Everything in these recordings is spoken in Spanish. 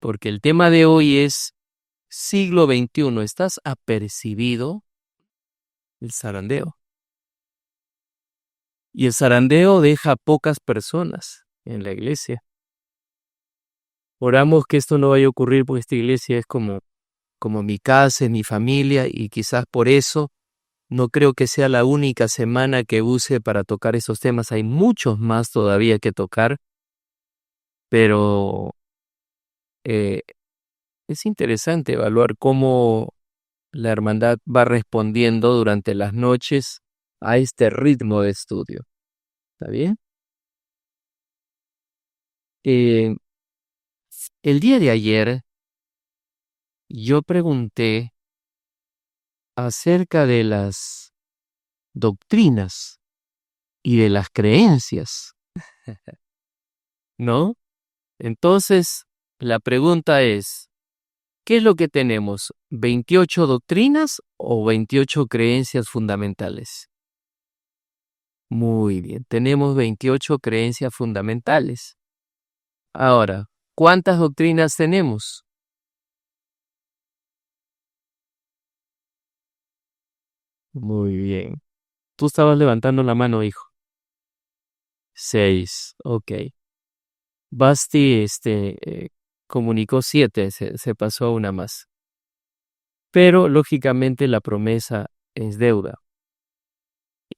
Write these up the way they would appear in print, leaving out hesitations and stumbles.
porque el tema de hoy es siglo XXI. ¿Estás apercibido? El zarandeo. Y el zarandeo deja pocas personas en la iglesia. Oramos que esto no vaya a ocurrir porque esta iglesia es como mi casa, es mi familia, y quizás por eso no creo que sea la única semana que use para tocar esos temas. Hay muchos más todavía que tocar, pero es interesante evaluar cómo la hermandad va respondiendo durante las noches a este ritmo de estudio. ¿Está bien? El día de ayer yo pregunté acerca de las doctrinas y de las creencias, ¿no? Entonces, la pregunta es, ¿qué es lo que tenemos? ¿28 doctrinas o 28 creencias fundamentales? Muy bien, tenemos 28 creencias fundamentales. Ahora, ¿cuántas doctrinas tenemos? Muy bien. Tú estabas levantando la mano, hijo. 6, ok. Basti comunicó 7, se pasó a una más. Pero, lógicamente, la promesa es deuda.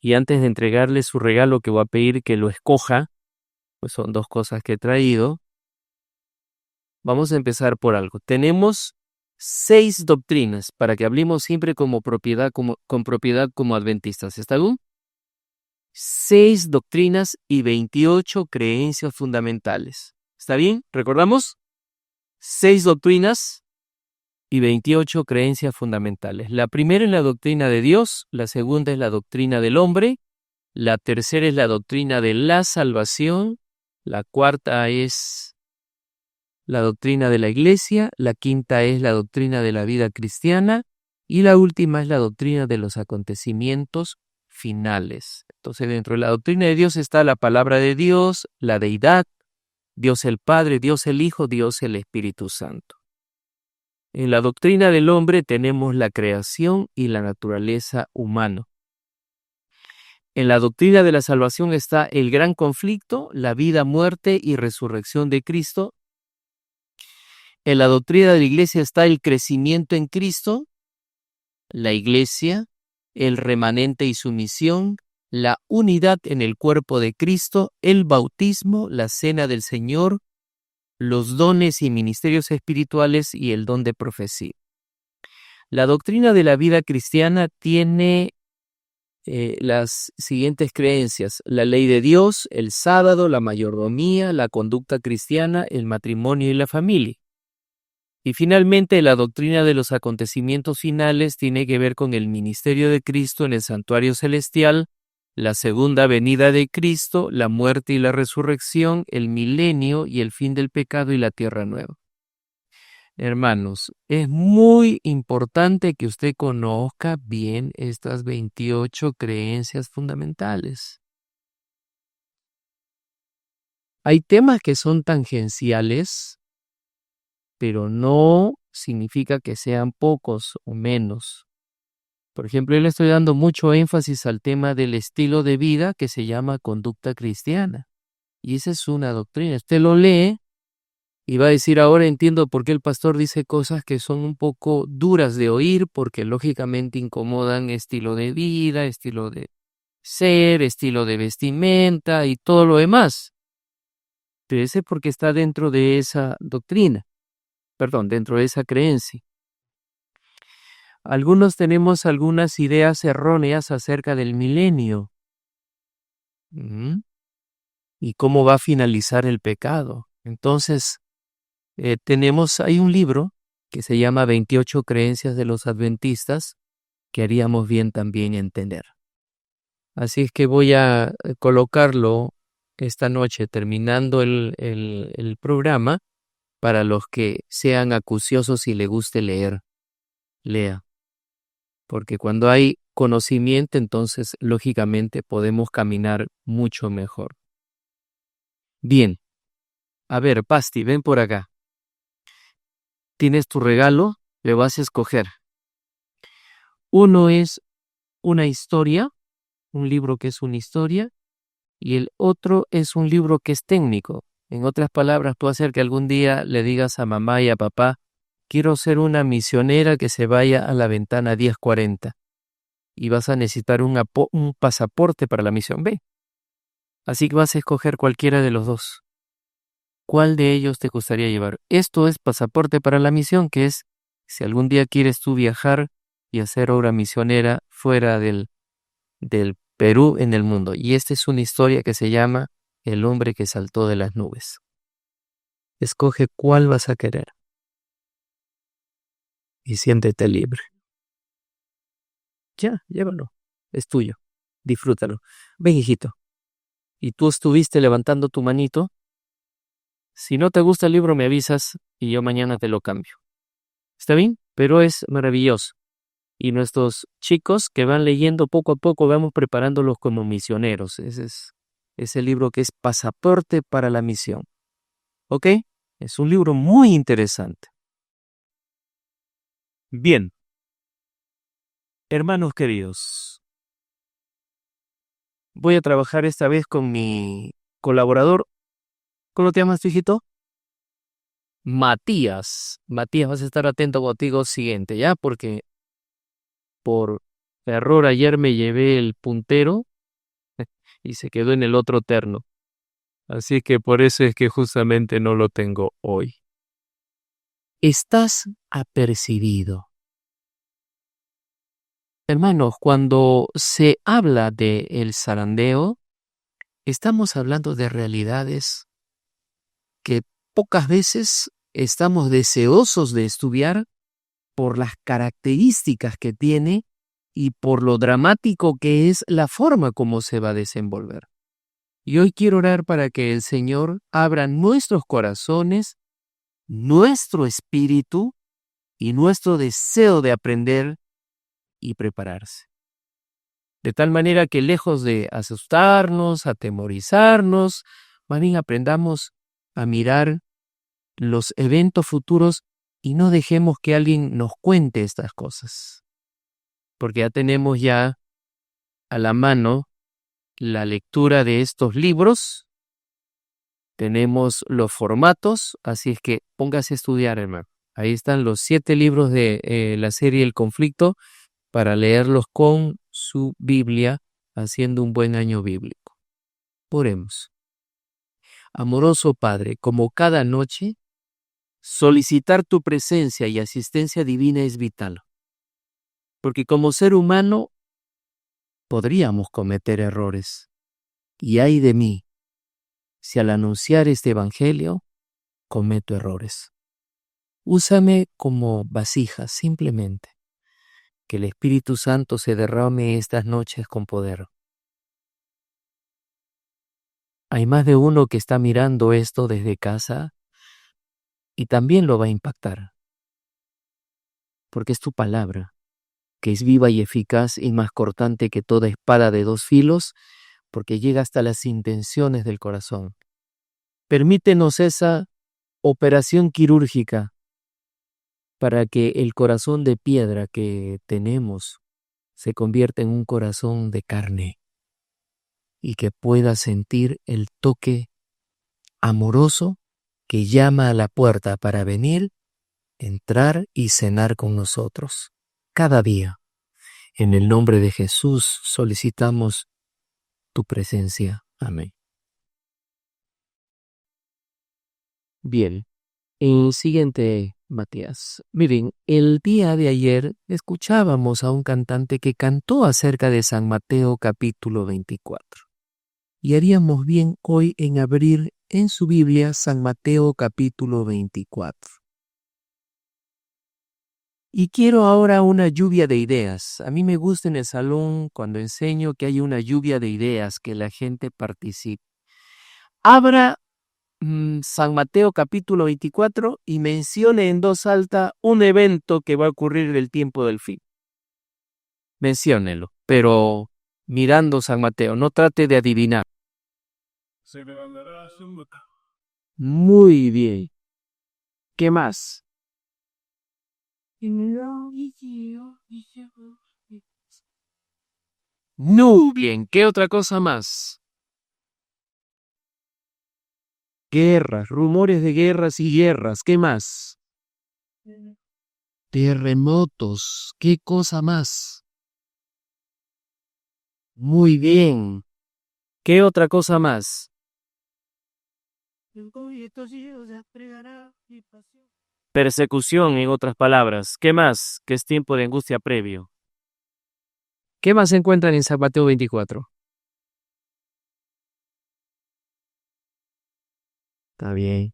Y antes de entregarle su regalo, que voy a pedir que lo escoja, pues son 2 cosas que he traído, vamos a empezar por algo. Tenemos 6 doctrinas para que hablemos siempre con propiedad como adventistas. ¿Está bien? 6 doctrinas y 28 creencias fundamentales. ¿Está bien? ¿Recordamos? 6 doctrinas y 28 creencias fundamentales. La primera es la doctrina de Dios, la segunda es la doctrina del hombre, la tercera es la doctrina de la salvación, la cuarta es la doctrina de la iglesia, la quinta es la doctrina de la vida cristiana y la última es la doctrina de los acontecimientos finales. Entonces, dentro de la doctrina de Dios está la palabra de Dios, la deidad, Dios el Padre, Dios el Hijo, Dios el Espíritu Santo. En la doctrina del hombre tenemos la creación y la naturaleza humana. En la doctrina de la salvación está el gran conflicto, la vida, muerte y resurrección de Cristo. En la doctrina de la iglesia está el crecimiento en Cristo, la iglesia, el remanente y su misión, la unidad en el cuerpo de Cristo, el bautismo, la cena del Señor, los dones y ministerios espirituales y el don de profecía. La doctrina de la vida cristiana tiene las siguientes creencias: la ley de Dios, el sábado, la mayordomía, la conducta cristiana, el matrimonio y la familia. Y finalmente, la doctrina de los acontecimientos finales tiene que ver con el ministerio de Cristo en el santuario celestial, la segunda venida de Cristo, la muerte y la resurrección, el milenio y el fin del pecado y la tierra nueva. Hermanos, es muy importante que usted conozca bien estas 28 creencias fundamentales. Hay temas que son tangenciales, pero no significa que sean pocos o menos. Por ejemplo, yo le estoy dando mucho énfasis al tema del estilo de vida que se llama conducta cristiana. Y esa es una doctrina. Usted lo lee y va a decir, ahora entiendo por qué el pastor dice cosas que son un poco duras de oír, porque lógicamente incomodan estilo de vida, estilo de ser, estilo de vestimenta y todo lo demás. Pero ese es porque está dentro de esa doctrina, dentro de esa creencia. Algunos tenemos algunas ideas erróneas acerca del milenio. ¿Y cómo va a finalizar el pecado? Entonces, hay un libro que se llama 28 creencias de los adventistas que haríamos bien también entender. Así es que voy a colocarlo esta noche, terminando el programa, para los que sean acuciosos y les guste leer. Lea. Porque cuando hay conocimiento, entonces, lógicamente, podemos caminar mucho mejor. Bien. A ver, Pasti, ven por acá. tienes tu regalo, le vas a escoger. Uno es una historia, un libro que es una historia, y el otro es un libro que es técnico. En otras palabras, puede ser que algún día le digas a mamá y a papá, quiero ser una misionera que se vaya a la ventana 1040 y vas a necesitar un pasaporte para la misión B. Así que vas a escoger cualquiera de los dos. ¿Cuál de ellos te gustaría llevar? Esto es pasaporte para la misión, que es si algún día quieres tú viajar y hacer obra misionera fuera del Perú en el mundo. Y esta es una historia que se llama El hombre que saltó de las nubes. Escoge cuál vas a querer y siéntete libre. Ya, llévalo. Es tuyo. Disfrútalo. Ven, hijito. Y tú estuviste levantando tu manito. Si no te gusta el libro, me avisas y yo mañana te lo cambio. ¿Está bien? Pero es maravilloso. Y nuestros chicos que van leyendo poco a poco, vamos preparándolos como misioneros. Ese es ese libro que es Pasaporte para la Misión. ¿Ok? Es un libro muy interesante. Bien. Hermanos queridos, voy a trabajar esta vez con mi colaborador. ¿Cómo te llamas, tu hijito? Matías. Matías, vas a estar atento contigo siguiente, ¿ya? Porque por error ayer me llevé el puntero y se quedó en el otro terno. Así que por eso es que justamente no lo tengo hoy. Estás apercibido. Hermanos, cuando se habla de el zarandeo, estamos hablando de realidades que pocas veces estamos deseosos de estudiar por las características que tiene y por lo dramático que es la forma como se va a desenvolver. Y hoy quiero orar para que el Señor abra nuestros corazones, nuestro espíritu y nuestro deseo de aprender y prepararse. De tal manera que lejos de asustarnos, atemorizarnos, más bien aprendamos a mirar los eventos futuros y no dejemos que alguien nos cuente estas cosas. Porque ya tenemos ya a la mano la lectura de estos libros, tenemos los formatos, así es que póngase a estudiar, hermano. Ahí están los 7 libros de la serie El Conflicto para leerlos con su Biblia, haciendo un buen año bíblico. Oremos. Amoroso Padre, como cada noche, solicitar tu presencia y asistencia divina es vital, porque como ser humano podríamos cometer errores. Y ay de mí, si al anunciar este evangelio cometo errores. Úsame como vasija, simplemente. Que el Espíritu Santo se derrame estas noches con poder. Hay más de uno que está mirando esto desde casa y también lo va a impactar. Porque es tu palabra, que es viva y eficaz y más cortante que toda espada de 2 filos, porque llega hasta las intenciones del corazón. Permítenos esa operación quirúrgica para que el corazón de piedra que tenemos se convierta en un corazón de carne y que pueda sentir el toque amoroso que llama a la puerta para venir, entrar y cenar con nosotros cada día. En el nombre de Jesús solicitamos tu presencia. Amén. Bien. Siguiente, Matías. Miren, el día de ayer escuchábamos a un cantante que cantó acerca de San Mateo capítulo 24. Y haríamos bien hoy en abrir en su Biblia San Mateo capítulo 24. Y quiero ahora una lluvia de ideas. A mí me gusta en el salón cuando enseño que hay una lluvia de ideas, que la gente participe. Abra San Mateo capítulo 24 y mencione en voz alta un evento que va a ocurrir en el tiempo del fin. Menciónelo, pero mirando San Mateo, no trate de adivinar. Muy bien. ¿Qué más? Muy bien, ¿qué otra cosa más? Guerras, rumores de guerras y guerras, ¿qué más? Terremotos, ¿qué cosa más? Muy bien, ¿qué otra cosa más? Persecución, en otras palabras. ¿Qué más? Que es tiempo de angustia previo. ¿Qué más se encuentran en San Mateo 24? Está bien.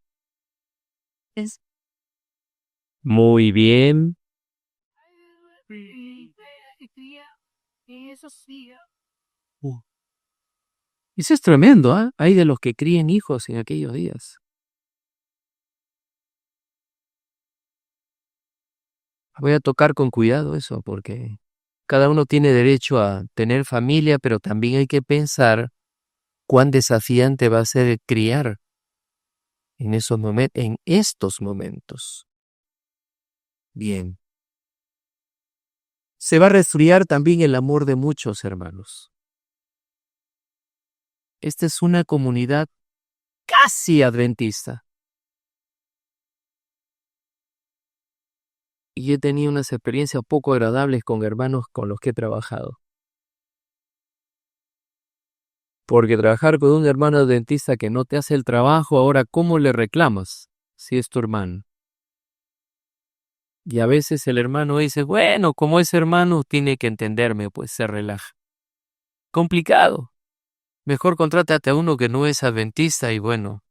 Muy bien. Uh, Eso es tremendo, ¿ah? Hay de los que críen hijos en aquellos días. Voy a tocar con cuidado eso, porque cada uno tiene derecho a tener familia, pero también hay que pensar cuán desafiante va a ser criar en estos momentos. Bien. Se va a resfriar también el amor de muchos hermanos. Esta es una comunidad casi adventista. Y he tenido unas experiencias poco agradables con hermanos con los que he trabajado. Porque trabajar con un hermano adventista que no te hace el trabajo, ahora, ¿cómo le reclamas si es tu hermano? Y a veces el hermano dice, bueno, como es hermano, tiene que entenderme, pues se relaja. Complicado. Mejor contrátate a uno que no es adventista y bueno,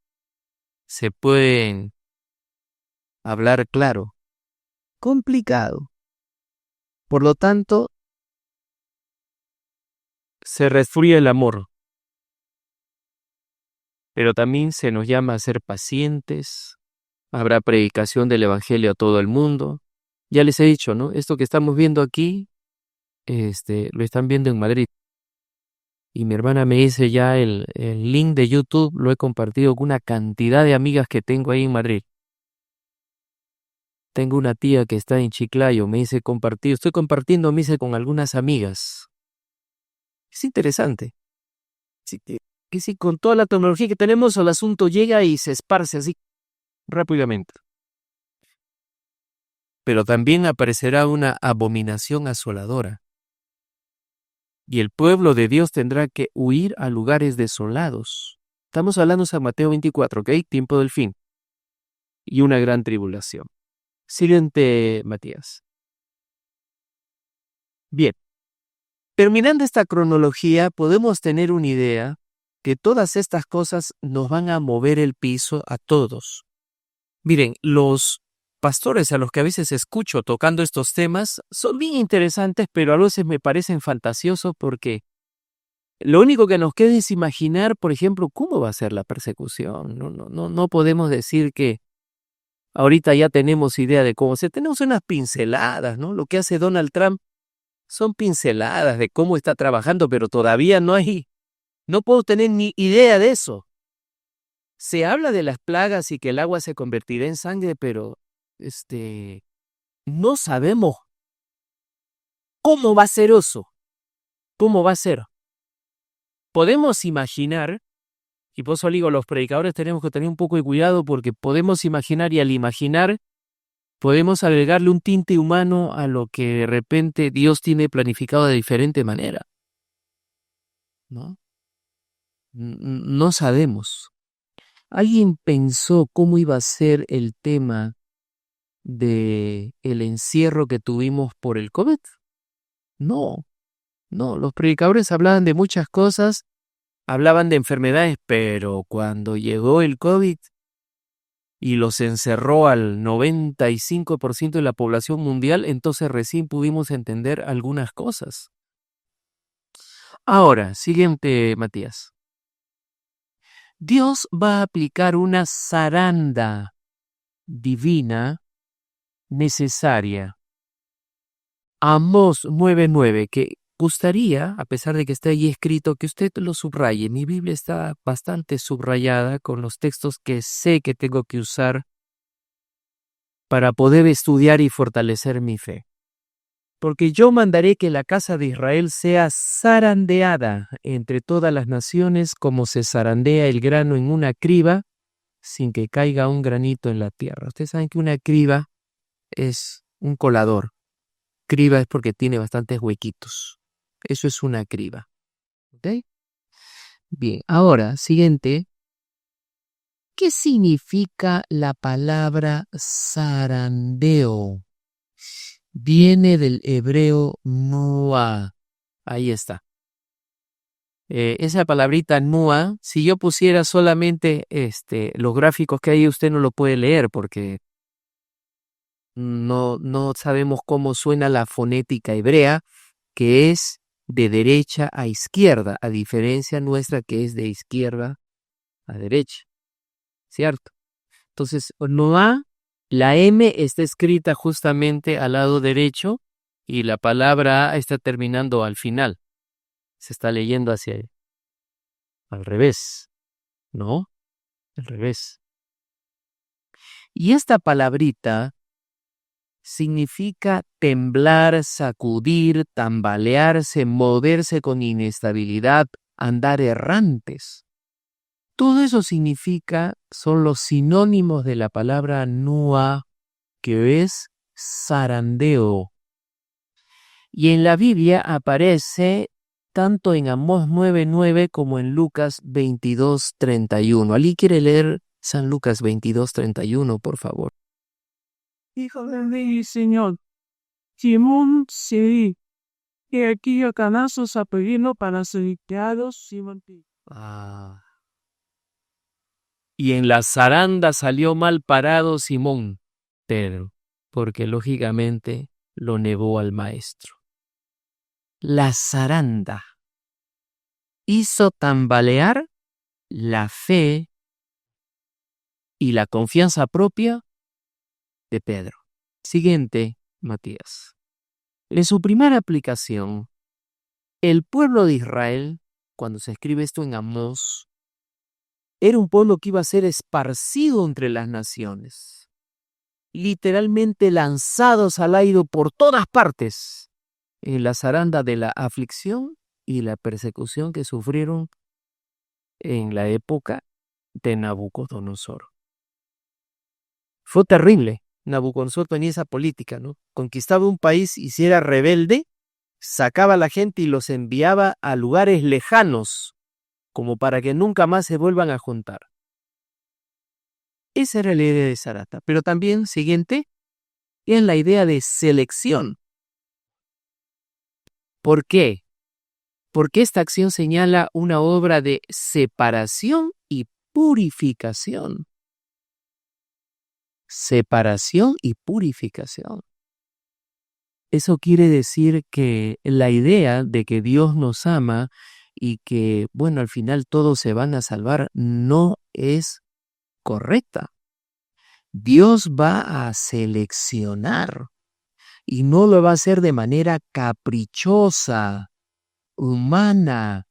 se pueden hablar claro. Complicado. Por lo tanto, se resfría el amor. Pero también se nos llama a ser pacientes. Habrá predicación del Evangelio a todo el mundo. Ya les he dicho, ¿no? Esto que estamos viendo aquí, lo están viendo en Madrid. Y mi hermana me dice ya el link de YouTube, lo he compartido con una cantidad de amigas que tengo ahí en Madrid. Tengo una tía que está en Chiclayo, me dice compartido. Estoy compartiendo, me dice, con algunas amigas. Es interesante. Sí, que sí, con toda la tecnología que tenemos, el asunto llega y se esparce así rápidamente. Pero también aparecerá una abominación asoladora. Y el pueblo de Dios tendrá que huir a lugares desolados. Estamos hablando de San Mateo 24, ¿ok? Tiempo del fin. Y una gran tribulación. Siguiente, Matías. Bien. Terminando esta cronología, podemos tener una idea que todas estas cosas nos van a mover el piso a todos. Miren, los pastores a los que a veces escucho tocando estos temas son bien interesantes, pero a veces me parecen fantasiosos porque lo único que nos queda es imaginar, por ejemplo, cómo va a ser la persecución. No podemos decir que ahorita ya tenemos idea de cómo. Tenemos unas pinceladas, ¿no? Lo que hace Donald Trump son pinceladas de cómo está trabajando, pero todavía no puedo tener ni idea de eso. Se habla de las plagas y que el agua se convertirá en sangre, pero no sabemos cómo va a ser eso. ¿Cómo va a ser? Podemos imaginar, y por eso digo, los predicadores tenemos que tener un poco de cuidado porque podemos imaginar y al imaginar podemos agregarle un tinte humano a lo que de repente Dios tiene planificado de diferente manera. ¿No? No sabemos. ¿Alguien pensó cómo iba a ser el tema de el encierro que tuvimos por el COVID? No, los predicadores hablaban de muchas cosas, hablaban de enfermedades, pero cuando llegó el COVID y los encerró al 95% de la población mundial, entonces recién pudimos entender algunas cosas. Ahora, siguiente, Matías. Dios va a aplicar una zaranda divina necesaria. Amós 9:9, que gustaría, a pesar de que está ahí escrito, que usted lo subraye. Mi Biblia está bastante subrayada con los textos que sé que tengo que usar para poder estudiar y fortalecer mi fe. Porque yo mandaré que la casa de Israel sea zarandeada entre todas las naciones como se zarandea el grano en una criba sin que caiga un granito en la tierra. Ustedes saben que una criba es un colador. Criba es porque tiene bastantes huequitos. Eso es una criba. ¿Ok? Bien, ahora, siguiente. ¿Qué significa la palabra zarandeo? Viene del hebreo nuá. Ahí está. Esa palabrita nuá, si yo pusiera solamente los gráficos que hay, usted no lo puede leer porque no sabemos cómo suena la fonética hebrea, que es de derecha a izquierda, a diferencia nuestra que es de izquierda a derecha, ¿cierto? Entonces, Noah, la M está escrita justamente al lado derecho y la palabra A está terminando al final. Se está leyendo hacia al revés, ¿no? Al revés. Y esta palabrita significa temblar, sacudir, tambalearse, moverse con inestabilidad, andar errantes. Todo eso son los sinónimos de la palabra nuá, que es zarandeo. Y en la Biblia aparece tanto en Amós 9:9 como en Lucas 22:31. ¿Alguien quiere leer San Lucas 22:31, por favor? Hijo del Señor, Simón sí, que aquí a canazos a pedirlo para ser criados, Simón. Y en la zaranda salió mal parado Simón Pedro, porque lógicamente lo negó al maestro. La zaranda hizo tambalear la fe y la confianza propia de Pedro. Siguiente, Matías. En su primera aplicación, el pueblo de Israel, cuando se escribe esto en Amós, era un pueblo que iba a ser esparcido entre las naciones, literalmente lanzados al aire por todas partes, en la zaranda de la aflicción y la persecución que sufrieron en la época de Nabucodonosor. Fue terrible. Nabucodonosor tenía esa política, ¿no? Conquistaba un país y si era rebelde, sacaba a la gente y los enviaba a lugares lejanos, como para que nunca más se vuelvan a juntar. Esa era la idea de Sarata. Pero también, siguiente, es la idea de selección. ¿Por qué? Porque esta acción señala una obra de separación y purificación. Separación y purificación. Eso quiere decir que la idea de que Dios nos ama y que, bueno, al final todos se van a salvar no es correcta. Dios va a seleccionar y no lo va a hacer de manera caprichosa, humana.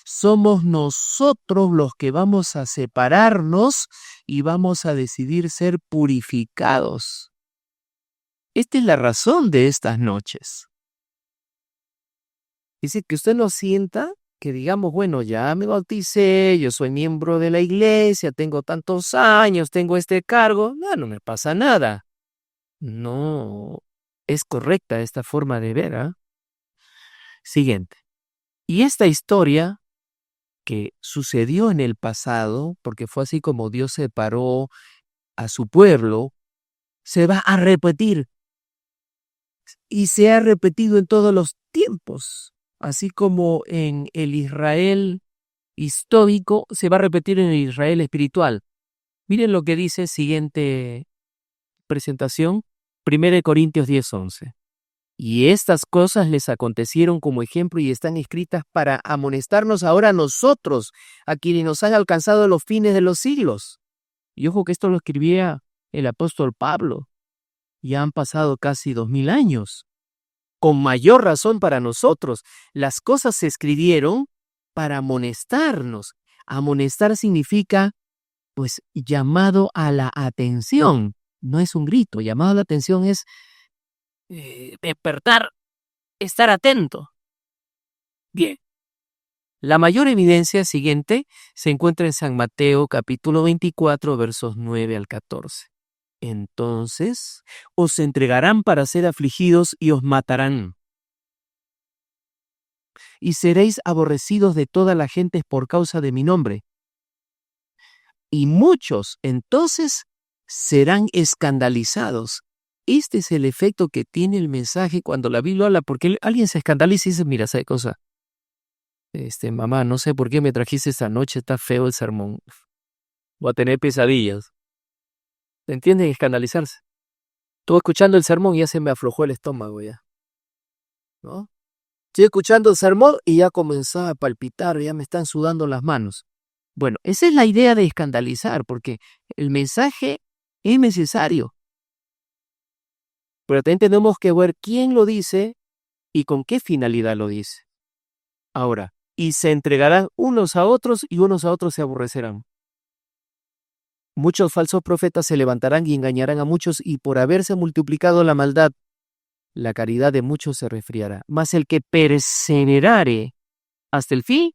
Somos nosotros los que vamos a separarnos y vamos a decidir ser purificados. Esta es la razón de estas noches. Dice que usted no sienta que digamos, bueno, ya me bauticé, yo soy miembro de la iglesia, tengo tantos años, tengo este cargo, no me pasa nada. No es correcta esta forma de ver, ¿ah? Siguiente. Y esta historia que sucedió en el pasado, porque fue así como Dios separó a su pueblo, se va a repetir. Y se ha repetido en todos los tiempos, así como en el Israel histórico, se va a repetir en el Israel espiritual. Miren lo que dice siguiente presentación, 1 Corintios 10:11. Y estas cosas les acontecieron como ejemplo y están escritas para amonestarnos ahora a nosotros, a quienes nos han alcanzado los fines de los siglos. Y ojo que esto lo escribía el apóstol Pablo. Ya han pasado casi 2000 años. Con mayor razón para nosotros, las cosas se escribieron para amonestarnos. Amonestar significa, pues, llamado a la atención. no es un grito. Llamado a la atención es despertar, estar atento. Bien. La mayor evidencia siguiente se encuentra en San Mateo capítulo 24 versos 9 al 14. Entonces os entregarán para ser afligidos y os matarán. Y seréis aborrecidos de toda la gente por causa de mi nombre. Y muchos entonces serán escandalizados. Este es el efecto que tiene el mensaje cuando la Biblia habla, porque alguien se escandaliza y dice, mira, ¿sabe cosa? Mamá, no sé por qué me trajiste esta noche, está feo el sermón. Voy a tener pesadillas. ¿Entienden? Escandalizarse. Estuve escuchando el sermón y ya se me aflojó el estómago ya. ¿No? Estoy escuchando el sermón y ya comenzó a palpitar, ya me están sudando las manos. Bueno, esa es la idea de escandalizar, porque el mensaje es necesario. Pero también tenemos que ver quién lo dice y con qué finalidad lo dice. Ahora, y se entregarán unos a otros y unos a otros se aborrecerán. Muchos falsos profetas se levantarán y engañarán a muchos, y por haberse multiplicado la maldad, la caridad de muchos se resfriará. Mas el que perseverare hasta el fin,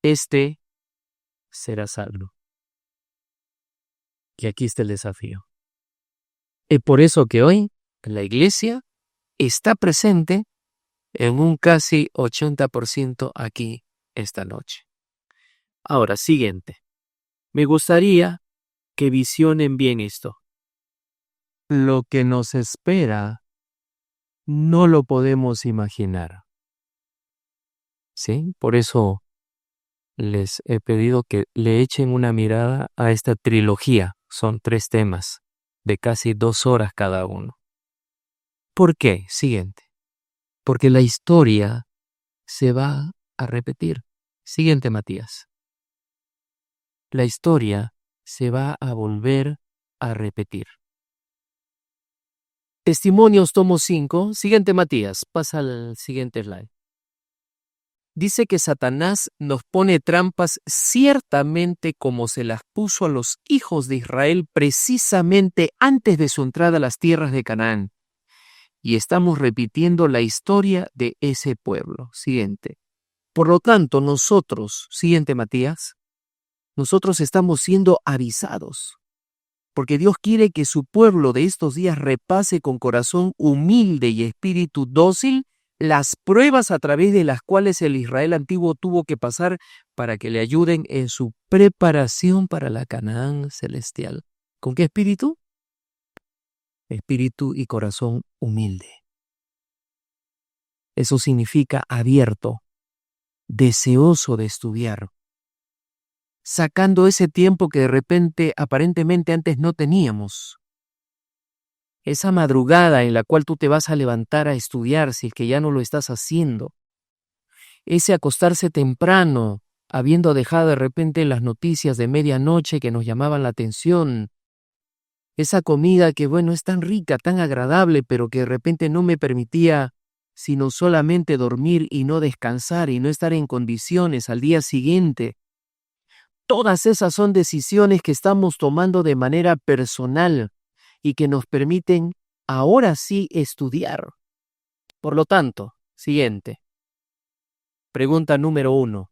este será salvo. Y aquí está el desafío. Es por eso que hoy la iglesia está presente en un casi 80% aquí esta noche. Ahora, siguiente. Me gustaría que visionen bien esto. Lo que nos espera no lo podemos imaginar. ¿Sí? Por eso les he pedido que le echen una mirada a esta trilogía. Son 3 temas de casi 2 horas cada uno. ¿Por qué? Siguiente. Porque la historia se va a repetir. Siguiente, Matías. La historia se va a volver a repetir. Testimonios, tomo 5. Siguiente, Matías. Pasa al siguiente slide. Dice que Satanás nos pone trampas ciertamente como se las puso a los hijos de Israel precisamente antes de su entrada a las tierras de Canaán. Y estamos repitiendo la historia de ese pueblo. Siguiente. Por lo tanto, nosotros, siguiente Matías, nosotros estamos siendo avisados, porque Dios quiere que su pueblo de estos días repase con corazón humilde y espíritu dócil las pruebas a través de las cuales el Israel antiguo tuvo que pasar para que le ayuden en su preparación para la Canaán celestial. ¿Con qué espíritu? Espíritu y corazón humilde. Eso significa abierto, deseoso de estudiar, sacando ese tiempo que de repente, aparentemente antes no teníamos. Esa madrugada en la cual tú te vas a levantar a estudiar si es que ya no lo estás haciendo. Ese acostarse temprano, habiendo dejado de repente las noticias de medianoche que nos llamaban la atención. Esa comida que, bueno, es tan rica, tan agradable, pero que de repente no me permitía sino solamente dormir y no descansar y no estar en condiciones al día siguiente. Todas esas son decisiones que estamos tomando de manera personal y que nos permiten ahora sí estudiar. Por lo tanto, siguiente. Pregunta número 1.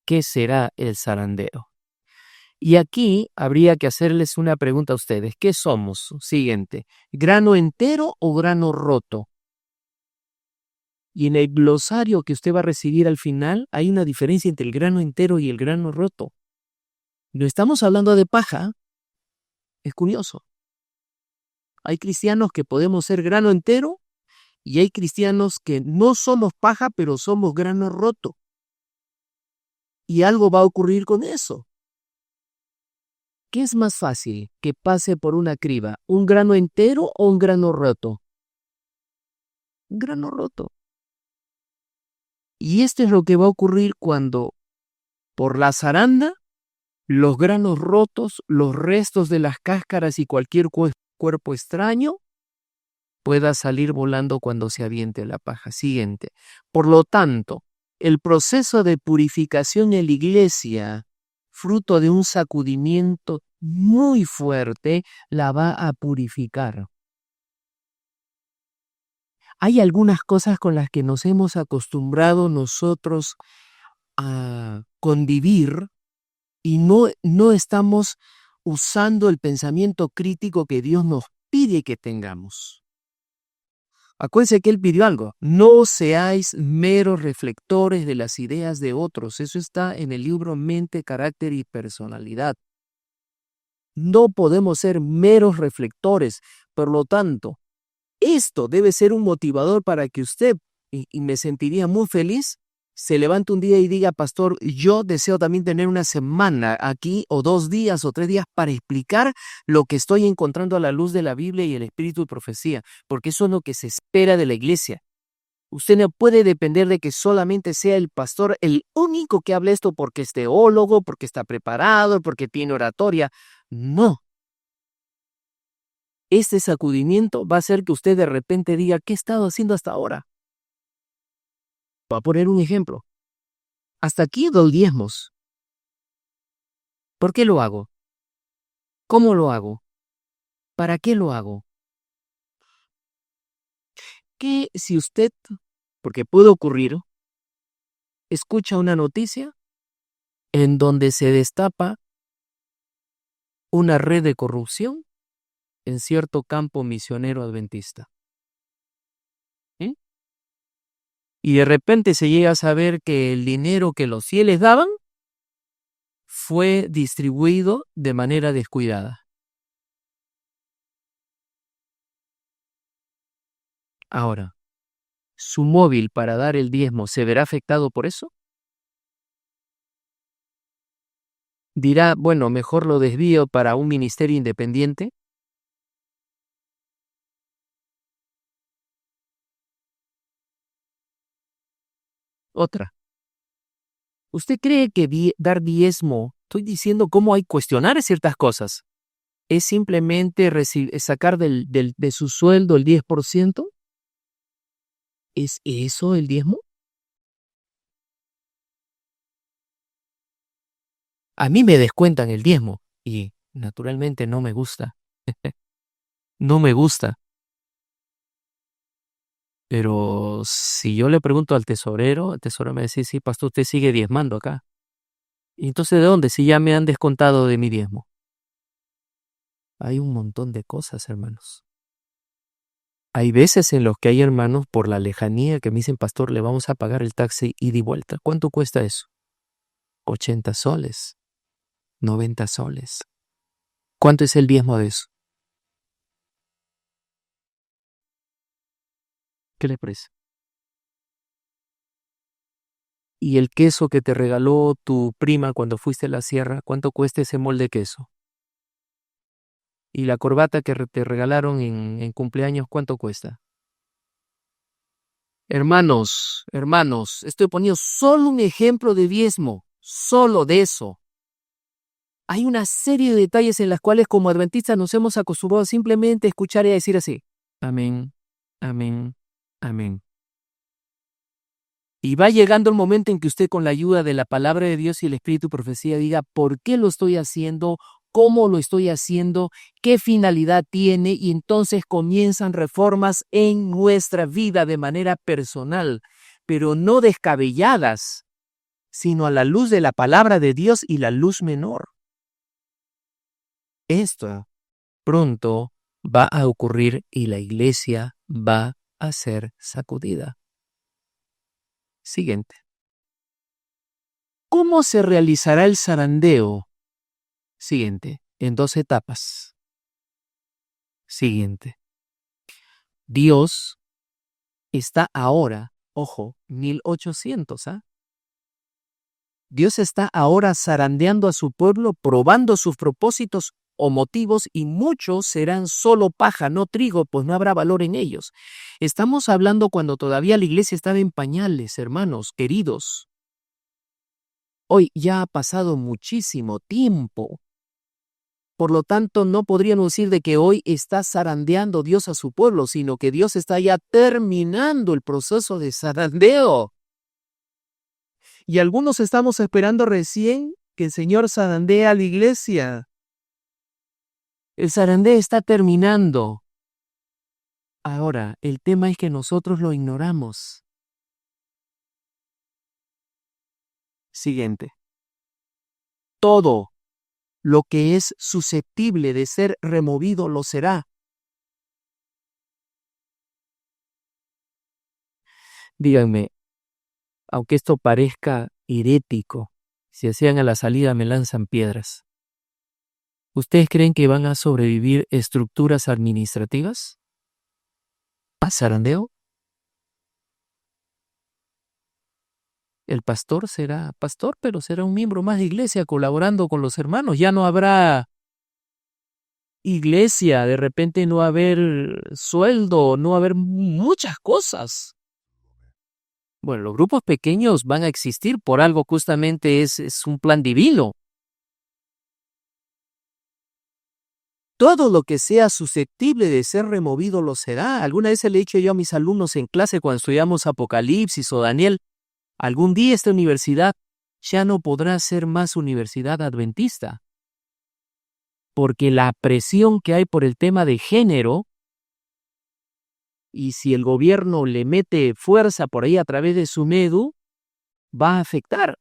¿Qué será el zarandeo? Y aquí habría que hacerles una pregunta a ustedes. ¿Qué somos? Siguiente. ¿Grano entero o grano roto? Y en el glosario que usted va a recibir al final hay una diferencia entre el grano entero y el grano roto. No estamos hablando de paja. Es curioso. Hay cristianos que podemos ser grano entero y hay cristianos que no somos paja, pero somos grano roto. Y algo va a ocurrir con eso. ¿Qué es más fácil que pase por una criba? ¿Un grano entero o un grano roto? Un grano roto. Y esto es lo que va a ocurrir cuando, por la zaranda, los granos rotos, los restos de las cáscaras y cualquier cuerpo extraño pueda salir volando cuando se aviente la paja. Siguiente. Por lo tanto, el proceso de purificación en la iglesia fruto de un sacudimiento muy fuerte, la va a purificar. Hay algunas cosas con las que nos hemos acostumbrado nosotros a convivir y no estamos usando el pensamiento crítico que Dios nos pide que tengamos. Acuérdense que Él pidió algo. No seáis meros reflectores de las ideas de otros. Eso está en el libro Mente, Carácter y Personalidad. No podemos ser meros reflectores. Por lo tanto, esto debe ser un motivador para que usted, y me sentiría muy feliz, se levante un día y diga, pastor, yo deseo también tener una semana aquí, o 2 días o 3 días, para explicar lo que estoy encontrando a la luz de la Biblia y el Espíritu de Profecía, porque eso es lo que se espera de la iglesia. Usted no puede depender de que solamente sea el pastor el único que hable esto porque es teólogo, porque está preparado, porque tiene oratoria. No. Este sacudimiento va a hacer que usted de repente diga, ¿qué he estado haciendo hasta ahora? Voy a poner un ejemplo. Hasta aquí doy diezmos. ¿Por qué lo hago? ¿Cómo lo hago? ¿Para qué lo hago? ¿Qué si usted, porque puede ocurrir, escucha una noticia en donde se destapa una red de corrupción en cierto campo misionero adventista? ¿Eh? Y de repente se llega a saber que el dinero que los fieles daban fue distribuido de manera descuidada. Ahora, ¿su móvil para dar el diezmo se verá afectado por eso? Dirá, bueno, mejor lo desvío para un ministerio independiente. Otra. ¿Usted cree que dar diezmo, estoy diciendo cómo hay que cuestionar ciertas cosas, es simplemente sacar de su sueldo el 10%? ¿Es eso el diezmo? A mí me descuentan el diezmo y naturalmente no me gusta. No me gusta. Pero si yo le pregunto al tesorero, el tesorero me dice, sí, pastor, usted sigue diezmando acá. ¿Y entonces de dónde? Si ya me han descontado de mi diezmo. Hay un montón de cosas, hermanos. Hay veces en los que hay hermanos, por la lejanía, que me dicen, pastor, le vamos a pagar el taxi ida y vuelta. ¿Cuánto cuesta eso? 80 soles, 90 soles. ¿Cuánto es el diezmo de eso? ¿Qué le parece? ¿Y el queso que te regaló tu prima cuando fuiste a la sierra, cuánto cuesta ese molde de queso? ¿Y la corbata que te regalaron en cumpleaños, cuánto cuesta? Hermanos, estoy poniendo solo un ejemplo de diezmo, solo de eso. Hay una serie de detalles en las cuales como adventistas nos hemos acostumbrado simplemente a escuchar y a decir así, amén, amén, amén. Y va llegando el momento en que usted con la ayuda de la palabra de Dios y el Espíritu de Profecía diga, ¿por qué lo estoy haciendo? ¿Cómo lo estoy haciendo? ¿Qué finalidad tiene? Y entonces comienzan reformas en nuestra vida de manera personal, pero no descabelladas, sino a la luz de la palabra de Dios y la luz menor. Esto pronto va a ocurrir y la iglesia va a ser sacudida. Siguiente. ¿Cómo se realizará el zarandeo? Siguiente, en 2 etapas. Siguiente. Dios está ahora, ojo, 1800, ¿ah? Dios está ahora zarandeando a su pueblo, probando sus propósitos o motivos, y muchos serán solo paja, no trigo, pues no habrá valor en ellos. Estamos hablando cuando todavía la iglesia estaba en pañales, hermanos, queridos. Hoy ya ha pasado muchísimo tiempo. Por lo tanto, no podríamos decir de que hoy está zarandeando Dios a su pueblo, sino que Dios está ya terminando el proceso de zarandeo. Y algunos estamos esperando recién que el Señor zarandea a la iglesia. El zarandeo está terminando. Ahora, el tema es que nosotros lo ignoramos. Siguiente. Todo lo que es susceptible de ser removido lo será. Díganme, aunque esto parezca herético, si hacían a la salida me lanzan piedras. ¿Ustedes creen que van a sobrevivir estructuras administrativas? ¿A zarandeo? El pastor será pastor, pero será un miembro más de iglesia colaborando con los hermanos. Ya no habrá iglesia, de repente no va a haber sueldo, no va a haber muchas cosas. Bueno, los grupos pequeños van a existir por algo, justamente es un plan divino. Todo lo que sea susceptible de ser removido lo será. Alguna vez le he dicho yo a mis alumnos en clase cuando estudiamos Apocalipsis o Daniel, algún día esta universidad ya no podrá ser más universidad adventista, porque la presión que hay por el tema de género, y si el gobierno le mete fuerza por ahí a través de su MEDU, va a afectar.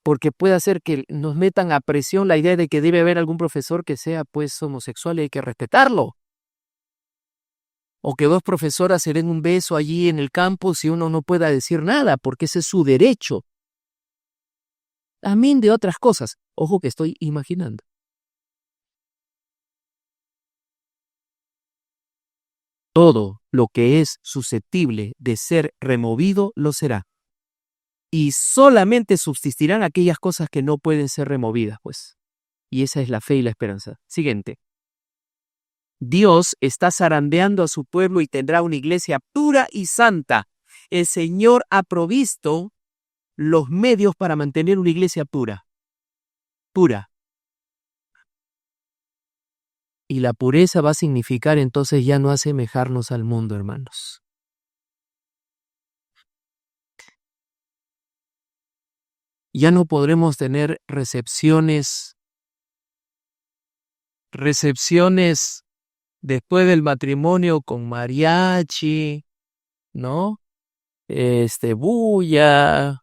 Porque puede hacer que nos metan a presión la idea de que debe haber algún profesor que sea pues homosexual y hay que respetarlo. O que dos profesoras se den un beso allí en el campus y uno no pueda decir nada, porque ese es su derecho. Amén de otras cosas. Ojo que estoy imaginando. Todo lo que es susceptible de ser removido lo será. Y solamente subsistirán aquellas cosas que no pueden ser removidas, pues. Y esa es la fe y la esperanza. Siguiente. Dios está zarandeando a su pueblo y tendrá una iglesia pura y santa. El Señor ha provisto los medios para mantener una iglesia pura. Pura. Y la pureza va a significar entonces ya no asemejarnos al mundo, hermanos. Ya no podremos tener recepciones después del matrimonio con mariachi, ¿no? Bulla,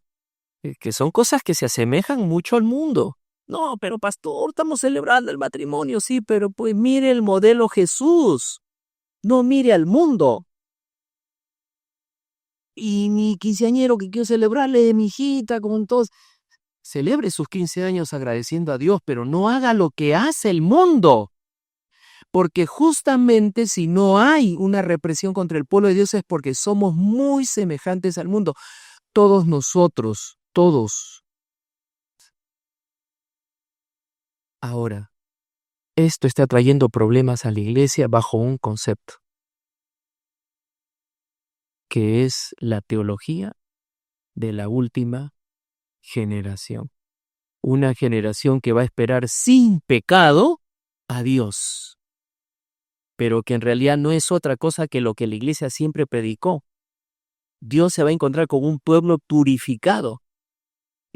que son cosas que se asemejan mucho al mundo. No, pero pastor, estamos celebrando el matrimonio, sí, pero pues mire el modelo Jesús, no mire al mundo. Y mi quinceañero que quiero celebrarle, mi hijita, con todos, celebre sus 15 años agradeciendo a Dios, pero no haga lo que hace el mundo. Porque justamente si no hay una represión contra el pueblo de Dios es porque somos muy semejantes al mundo. Todos nosotros, todos. Ahora, esto está trayendo problemas a la iglesia bajo un concepto, que es la teología de la última generación. Una generación que va a esperar sin pecado a Dios, pero que en realidad no es otra cosa que lo que la iglesia siempre predicó. Dios se va a encontrar con un pueblo purificado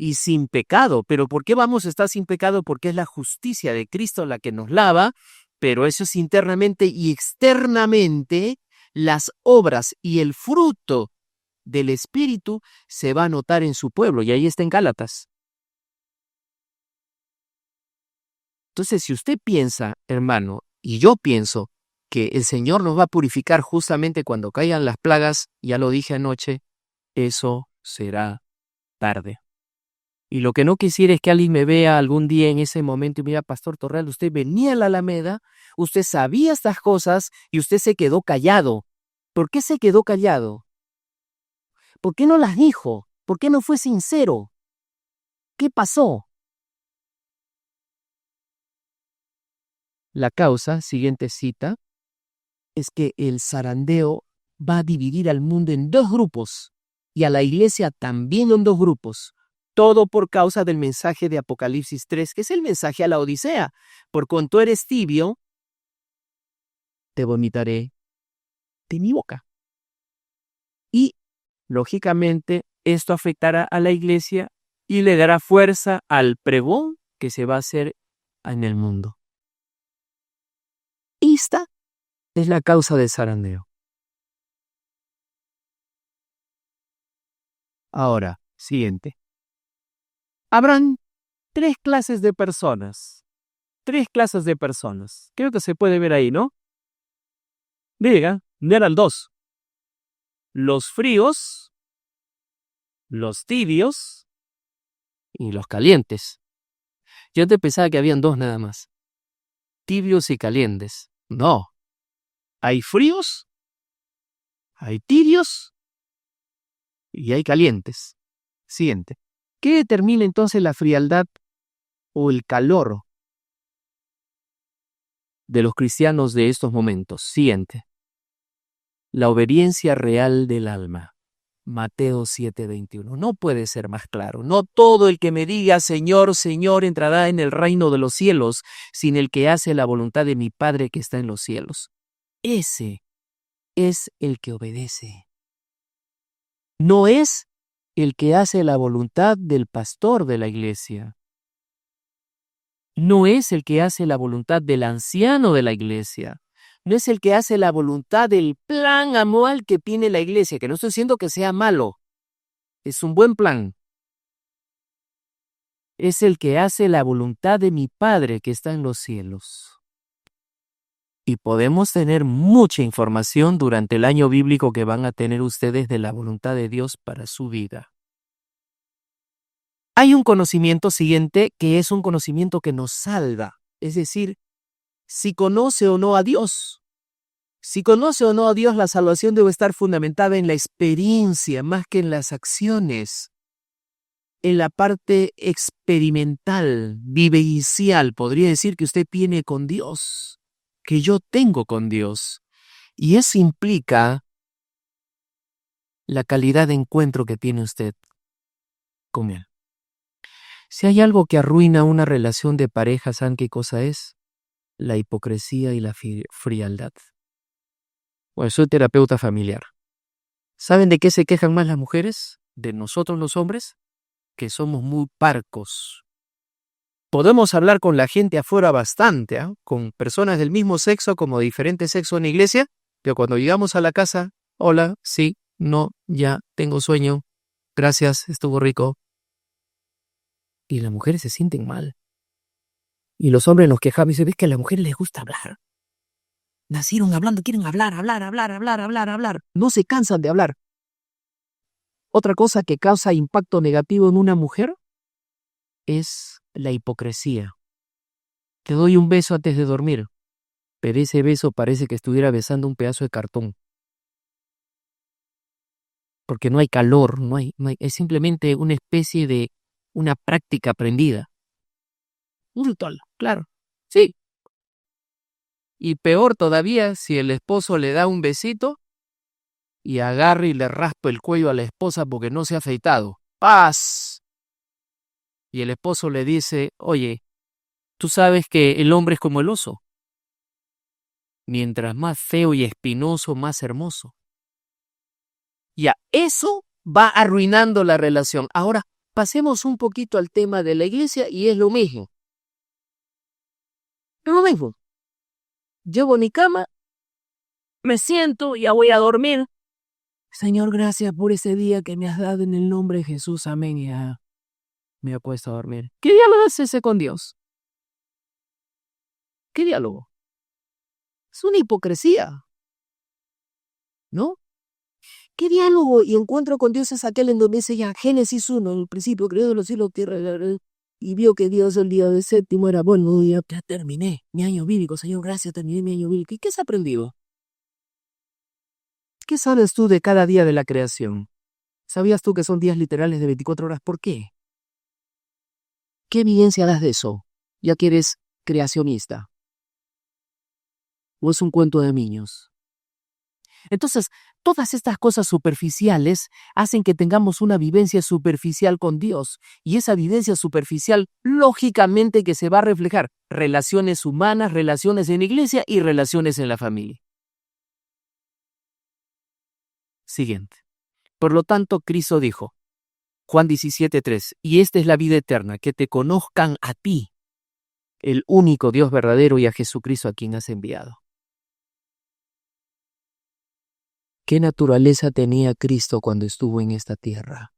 y sin pecado. ¿Pero por qué vamos a estar sin pecado? Porque es la justicia de Cristo la que nos lava, pero eso es internamente y externamente. Las obras y el fruto del Espíritu se va a notar en su pueblo, y ahí está en Gálatas. Entonces, si usted piensa, hermano, y yo pienso, que el Señor nos va a purificar justamente cuando caigan las plagas, ya lo dije anoche, eso será tarde. Y lo que no quisiera es que alguien me vea algún día en ese momento y me diga, Pastor Torral, usted venía a la Alameda, usted sabía estas cosas y usted se quedó callado. ¿Por qué se quedó callado? ¿Por qué no las dijo? ¿Por qué no fue sincero? ¿Qué pasó? La causa, siguiente cita, es que el zarandeo va a dividir al mundo en dos grupos y a la iglesia también en dos grupos. Todo por causa del mensaje de Apocalipsis 3, que es el mensaje a la Odisea. Por cuanto eres tibio, te vomitaré de mi boca. Y, lógicamente, esto afectará a la iglesia y le dará fuerza al pregón que se va a hacer en el mundo. Esta es la causa del zarandeo. Ahora, siguiente. Habrán 3 clases de personas. 3 clases de personas. Creo que se puede ver ahí, ¿no? Diga, eran 2. Los fríos, los tibios y los calientes. Yo te pensaba que habían 2 nada más. Tibios y calientes. No. Hay fríos, hay tibios y hay calientes. Siguiente. ¿Qué determina entonces la frialdad o el calor de los cristianos de estos momentos? Siguiente. La obediencia real del alma. Mateo 7:21. No puede ser más claro. No todo el que me diga Señor, Señor entrará en el reino de los cielos, sino el que hace la voluntad de mi Padre que está en los cielos. Ese es el que obedece. No es el que hace la voluntad del pastor de la iglesia. No es el que hace la voluntad del anciano de la iglesia. No es el que hace la voluntad del plan anual que tiene la iglesia, que no estoy diciendo que sea malo. Es un buen plan. Es el que hace la voluntad de mi Padre que está en los cielos. Y podemos tener mucha información durante el año bíblico que van a tener ustedes de la voluntad de Dios para su vida. Hay un conocimiento siguiente que es un conocimiento que nos salva. Es decir, si conoce o no a Dios. Si conoce o no a Dios, la salvación debe estar fundamentada en la experiencia más que en las acciones. En la parte experimental, vivencial, podría decir que usted tiene con Dios, que yo tengo con Dios. Y eso implica la calidad de encuentro que tiene usted con Él. Si hay algo que arruina una relación de pareja, ¿saben qué cosa es? La hipocresía y la frialdad. Bueno, soy terapeuta familiar. ¿Saben de qué se quejan más las mujeres? ¿De nosotros los hombres? Que somos muy parcos. Podemos hablar con la gente afuera bastante, con personas del mismo sexo como de diferente sexo en la iglesia, pero cuando llegamos a la casa, hola, sí, no, ya, tengo sueño, gracias, estuvo rico. Y las mujeres se sienten mal. Y los hombres nos quejamos y dicen, ¿ves que a las mujeres les gusta hablar? Nacieron hablando, quieren hablar. No se cansan de hablar. Otra cosa que causa impacto negativo en una mujer es la hipocresía. Te doy un beso antes de dormir, pero ese beso parece que estuviera besando un pedazo de cartón. Porque no hay calor, es simplemente una especie de una práctica aprendida. Un ritual, claro, sí. Y peor todavía si el esposo le da un besito y agarra y le raspa el cuello a la esposa porque no se ha afeitado. ¡Paz! Y el esposo le dice, oye, tú sabes que el hombre es como el oso. Mientras más feo y espinoso, más hermoso. Ya, eso va arruinando la relación. Ahora, pasemos un poquito al tema de la iglesia y es lo mismo. Es lo mismo. Llevo mi cama, me siento, ya voy a dormir. Señor, gracias por ese día que me has dado en el nombre de Jesús. Amén. Ya me acuesto a dormir. ¿Qué diálogo es ese con Dios? ¿Qué diálogo? Es una hipocresía, ¿no? ¿Qué diálogo y encuentro con Dios es aquel en donde dice ya Génesis 1, en el principio creó los cielos, tierra, y vio que Dios el día del séptimo era bueno, y ya terminé mi año bíblico, Señor, gracias, terminé mi año bíblico. ¿Y qué has aprendido? ¿Qué sabes tú de cada día de la creación? ¿Sabías tú que son días literales de 24 horas? ¿Por qué? ¿Qué evidencia das de eso? Ya que eres creacionista. ¿O es un cuento de niños? Entonces, todas estas cosas superficiales hacen que tengamos una vivencia superficial con Dios. Y esa vivencia superficial, lógicamente que se va a reflejar relaciones humanas, relaciones en la iglesia y relaciones en la familia. Siguiente. Por lo tanto, Cristo dijo, Juan 17:3. Y esta es la vida eterna, que te conozcan a ti, el único Dios verdadero, y a Jesucristo a quien has enviado. ¿Qué naturaleza tenía Cristo cuando estuvo en esta tierra?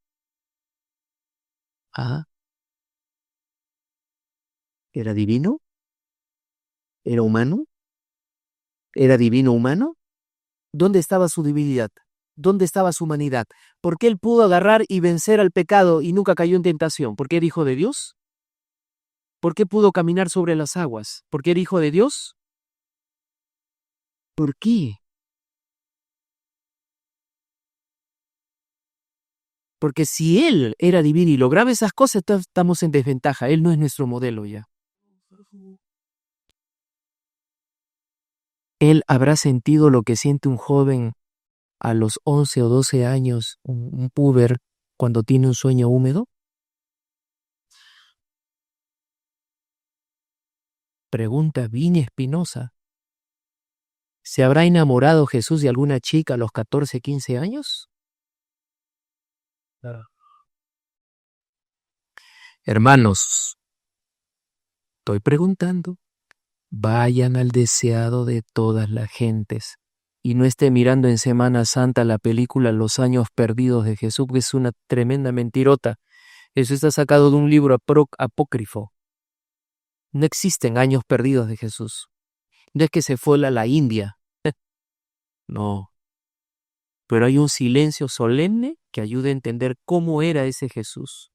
¿Ah? ¿Era divino? ¿Era humano? ¿Era divino humano? ¿Dónde estaba su divinidad? ¿Dónde estaba su humanidad? ¿Por qué él pudo agarrar y vencer al pecado y nunca cayó en tentación? ¿Porque era hijo de Dios? ¿Por qué pudo caminar sobre las aguas? ¿Porque era hijo de Dios? ¿Por qué? Porque si él era divino y lograba esas cosas, estamos en desventaja. Él no es nuestro modelo ya. Él habrá sentido lo que siente un joven a los 11 o 12 años, un puber, cuando tiene un sueño húmedo. Pregunta bien espinosa. ¿Se habrá enamorado Jesús de alguna chica a los 14, 15 años? Hermanos, estoy preguntando. Vayan al deseado de todas las gentes y no esté mirando en Semana Santa la película Los años perdidos de Jesús, que es una tremenda mentirota. Eso está sacado de un libro apócrifo. No existen años perdidos de Jesús. No es que se fue a la India. No. Pero hay un silencio solemne que ayuda a entender cómo era ese Jesús.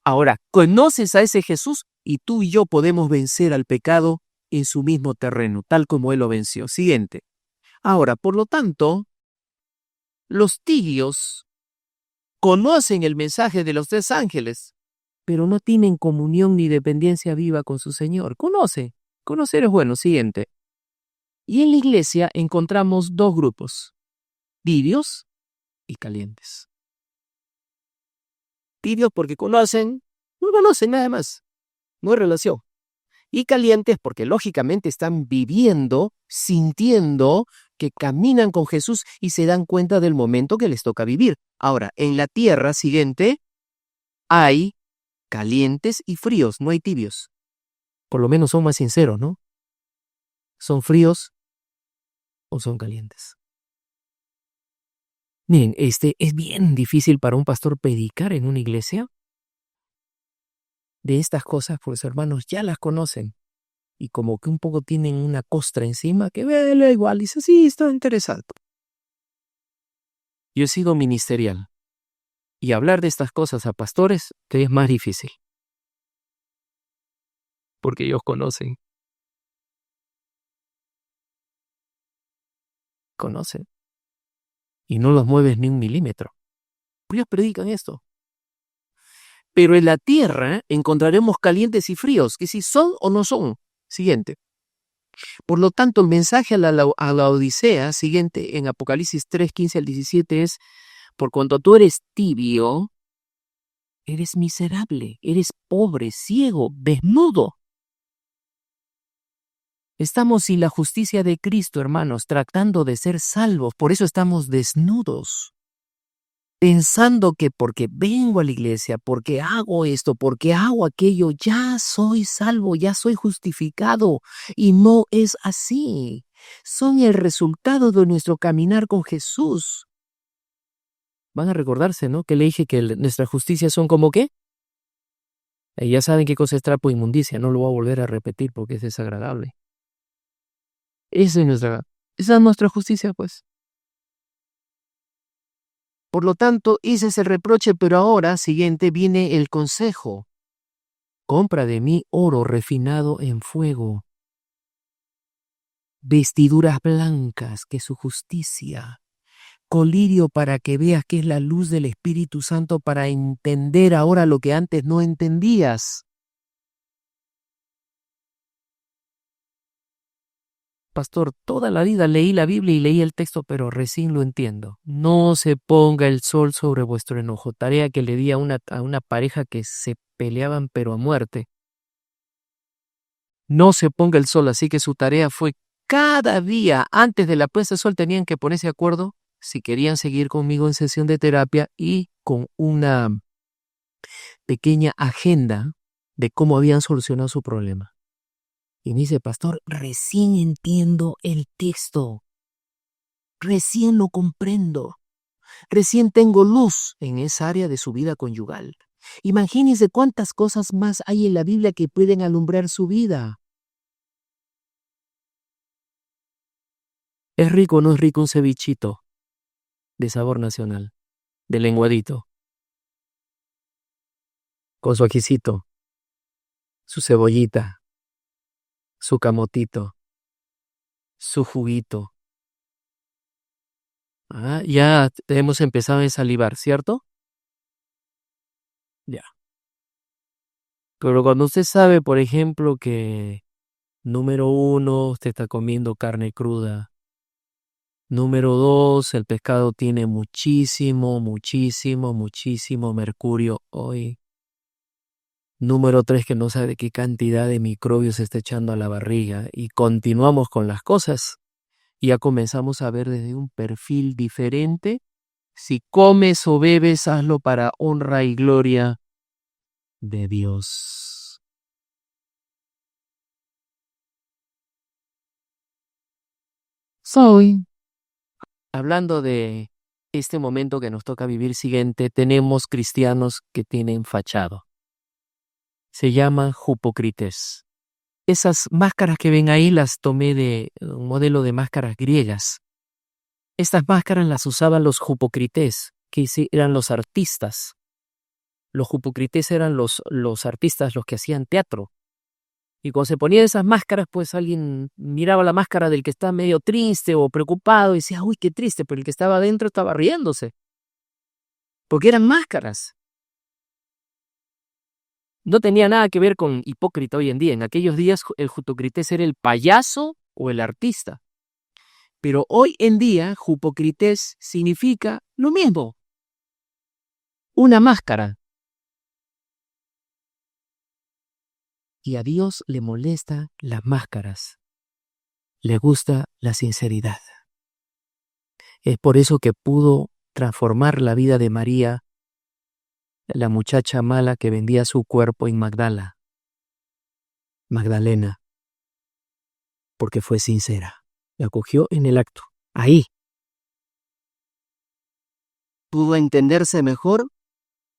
Ahora, conoces a ese Jesús y tú y yo podemos vencer al pecado en su mismo terreno, tal como él lo venció. Siguiente. Ahora, por lo tanto, los tibios conocen el mensaje de los 3 ángeles, pero no tienen comunión ni dependencia viva con su Señor. Conocer es bueno. Siguiente. Y en la iglesia encontramos 2 grupos, tibios y calientes. Tibios porque no conocen nada más, no hay relación. Y calientes porque lógicamente están viviendo, sintiendo que caminan con Jesús y se dan cuenta del momento que les toca vivir. Ahora, en la tierra siguiente hay calientes y fríos, no hay tibios. Por lo menos son más sinceros, ¿no? ¿Son fríos o son calientes? Miren, es bien difícil para un pastor predicar en una iglesia de estas cosas, pues hermanos ya las conocen. Y como que un poco tienen una costra encima que vele igual, dice, sí, está interesante. Yo he sido ministerial y hablar de estas cosas a pastores te es más difícil. Porque ellos conocen. Y no los mueves ni un milímetro. Ellos predican esto. Pero en la tierra encontraremos calientes y fríos, que si son o no son. Siguiente. Por lo tanto, el mensaje a la Odisea, siguiente, en Apocalipsis 3, 15 al 17 es, por cuanto tú eres tibio, eres miserable, eres pobre, ciego, desnudo. Estamos sin la justicia de Cristo, hermanos, tratando de ser salvos, por eso estamos desnudos. Pensando que porque vengo a la iglesia, porque hago esto, porque hago aquello, ya soy salvo, ya soy justificado. Y no es así. Son el resultado de nuestro caminar con Jesús. Van a recordarse, ¿no? Que le dije que nuestras justicias son como ¿qué? Ya saben qué cosa es trapo e inmundicia. No lo voy a volver a repetir porque es desagradable. Esa es nuestra justicia, pues. Por lo tanto, ese es el reproche, pero ahora, siguiente, viene el consejo. Compra de mí oro refinado en fuego, vestiduras blancas, que es su justicia, colirio para que veas que es la luz del Espíritu Santo para entender ahora lo que antes no entendías. Pastor, toda la vida leí la Biblia y leí el texto, pero recién lo entiendo. No se ponga el sol sobre vuestro enojo. Tarea que le di a una pareja que se peleaban pero a muerte. No se ponga el sol, así que su tarea fue cada día antes de la puesta de sol tenían que ponerse de acuerdo si querían seguir conmigo en sesión de terapia y con una pequeña agenda de cómo habían solucionado su problema. Y me dice, pastor, recién entiendo el texto, recién lo comprendo, recién tengo luz en esa área de su vida conyugal. Imagínense cuántas cosas más hay en la Biblia que pueden alumbrar su vida. ¿Es rico o no es rico un cevichito de sabor nacional, de lenguadito, con su ajicito, su cebollita, su camotito, su juguito? Ya hemos empezado a salivar, ¿cierto? Ya. Pero cuando usted sabe, por ejemplo, que número 1, usted está comiendo carne cruda. Número 2, el pescado tiene muchísimo mercurio hoy. Número 3, que no sabe qué cantidad de microbios se está echando a la barriga. Y continuamos con las cosas. Y ya comenzamos a ver desde un perfil diferente. Si comes o bebes, hazlo para honra y gloria de Dios. Soy. Hablando de este momento que nos toca vivir siguiente, tenemos cristianos que tienen fachado. Se llaman hipócritas. Esas máscaras que ven ahí las tomé de un modelo de máscaras griegas. Estas máscaras las usaban los hipócritas, que eran los artistas. Los hipócritas eran los artistas, los que hacían teatro. Y cuando se ponían esas máscaras, pues alguien miraba la máscara del que está medio triste o preocupado y decía, uy, qué triste, pero el que estaba adentro estaba riéndose. Porque eran máscaras. No tenía nada que ver con hipócrita hoy en día. En aquellos días el hipócrites era el payaso o el artista. Pero hoy en día hipócrites significa lo mismo. Una máscara. Y a Dios le molesta las máscaras. Le gusta la sinceridad. Es por eso que pudo transformar la vida de María, la muchacha mala que vendía su cuerpo en Magdalena, porque fue sincera. La cogió en el acto, ahí. Pudo entenderse mejor